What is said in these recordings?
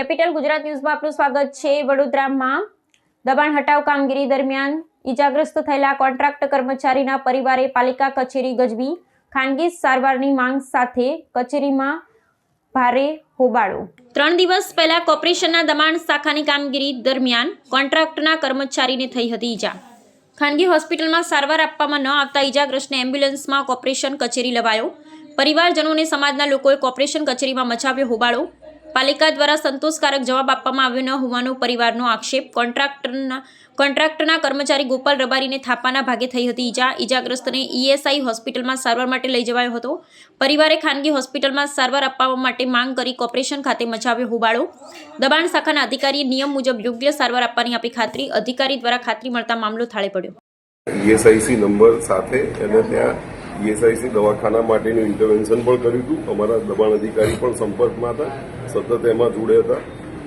Capital Gujarat ન્યૂઝમાં આપનું સ્વાગત છે। વડોદરામાં દબાણ હટાવ કામગીરી દરમિયાન ઈજાગ્રસ્ત થયેલા કોન્ટ્રાક્ટ કર્મચારીના પરિવારે પાલિકા કચેરી ગજવી। ખાનગી સારવારની માંગ સાથે કચેરીમાં ભારે હોબાળો। 3 દિવસ પહેલા કોર્પોરેશનના દબાણ શાખાની કામગીરી દરમિયાન કોન્ટ્રાક્ટના કર્મચારીને થઈ હતી ઈજા। ખાનગી હોસ્પિટલમાં સારવાર આપવામાં ન આવતા ઈજાગ્રસ્તને એમ્બ્યુલન્સમાં કોર્પોરેશન કચેરી લવાયો। પરિવારજનોને સમાજના લોકોએ કોર્પોરેશન કચેરીમાં મચાવ્યો હોબાળો। પાલિકા દ્વારા સંતોષકારક જવાબ આપવામાં આવ્યો ન હોવાનો પરિવારનો આક્ષેપ। કોન્ટ્રાક્ટરના કર્મચારી ગોપાલ રબારીને થાપાના ભાગે થઈ હતી ઈજા। ઈજાગ્રસ્તને ઈએસઆઈ હોસ્પિટલમાં સારવાર માટે લઈ જવાયો હતો। પરિવારે ખાનગી હોસ્પિટલમાં સારવાર અપાવવા માટે માંગ કરી કોર્પોરેશન ખાતે મચાવ્યો હોબાળો। દબાણ શાખાના અધિકારીએ નિયમ મુજબ યોગ્ય સારવાર આપવાની આપી ખાતરી। અધિકારી દ્વારા ખાતરી મળતા મામલો થાળે પડ્યો। ઈએસઆઈસી નંબર સાથે એને ત્યાં ઈએસઆઈસી દવાખાના માટેનું ઇન્ટરવેન્શન પણ કર્યું હતું। અમારા દબાણ અધિકારી પણ સંપર્કમાં હતા, સતત એમાં જોડે હતા,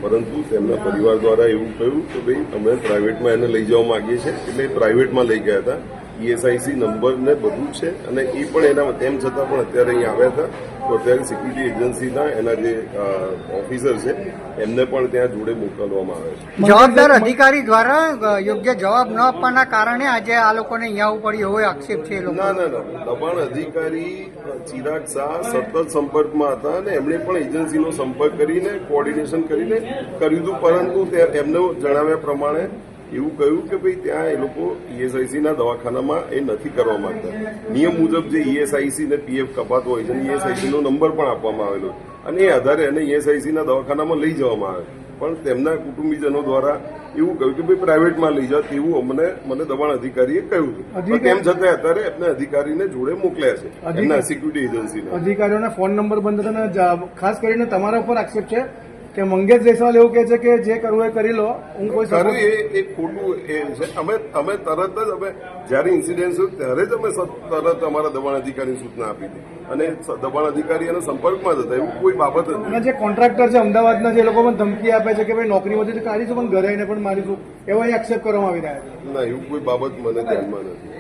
પરંતુ તેમના પરિવાર દ્વારા એવું કહ્યું કે ભાઈ અમે પ્રાઇવેટમાં એને લઈ જવા માંગીએ છીએ, એટલે પ્રાઇવેટમાં લઈ ગયા હતા। ઈએસઆઈસી નંબર ને બધું છે અને એ પણ એના તેમ છતાં પણ અત્યારે અહીં આવ્યા હતા, તો અત્યારે સિક્યુરિટી એજન્સીના એના જે ઓફિસર છે એમને પણ ત્યાં જોડે મોકલવામાં આવે છે। જવાબદાર અધિકારી દ્વારા યોગ્ય જવાબ ન આપવાના કારણે આજે આ લોકોને અહીંયા આવવું પડ્યું હોય આક્ષેપ છે। ના, દબાણ અધિકારી ચિરાગ શાહ સતત સંપર્કમાં હતા અને એમણે પણ એજન્સીનો સંપર્ક કરીને કોઓર્ડિનેશન કરીને કર્યું હતું, પરંતુ એમને જણાવ્યા પ્રમાણે એવું કહ્યું કે ભાઈ ત્યાં એ લોકો ઈએસઆઈસીના દવાખાનામાં એ નથી કરવા માંગતા। નિયમ મુજબ જે ઈએસઆઈસી ને પીએફ કપાતો હોય છે, ઈએસઆઈસીનો નંબર પણ આપવામાં આવેલો અને એ આધારે એને ઈએસઆઈસીના દવાખાનામાં લઈ જવામાં આવે, પણ તેમના કુટુંબીજનો દ્વારા એવું કહ્યું કે ભાઈ પ્રાઇવેટમાં લઈ જાઓ તેવું મને દબાણ અધિકારીએ કહ્યું હતું। તેમ છતાં અત્યારે એમને અધિકારીને જોડે મોકલ્યા છે, એમના સિક્યુરિટી એજન્સીને। અધિકારીઓના ફોન નંબર બંધ હતા અને ખાસ કરીને તમારા ઉપર આક્ષેપ છે કે મંગેશ જયસ્વાલ એવું કહે છે કે જે કરવું એ કરી લો, હું કોઈ ખરું એ ખોટું એ છે। અમે તરત જ અમે જયારે ઇન્સિડન્ટ થયું ત્યારે જ અમે તરત અમારા દબાણ અધિકારીની સૂચના આપી હતી અને દબાણ અધિકારી એના સંપર્કમાં જ હતા, એવું કોઈ બાબત જ અને જે કોન્ટ્રાક્ટર છે અમદાવાદના જે લોકો પણ ધમકી આપે છે કે ભાઈ નોકરીમાંથી કાઢીશું પણ ઘરે આવીને પણ મારીશું, એવો અહીં આક્ષેપ કરવામાં આવી રહ્યા છે। ના, એવું કોઈ બાબત મને ધ્યાનમાં નથી।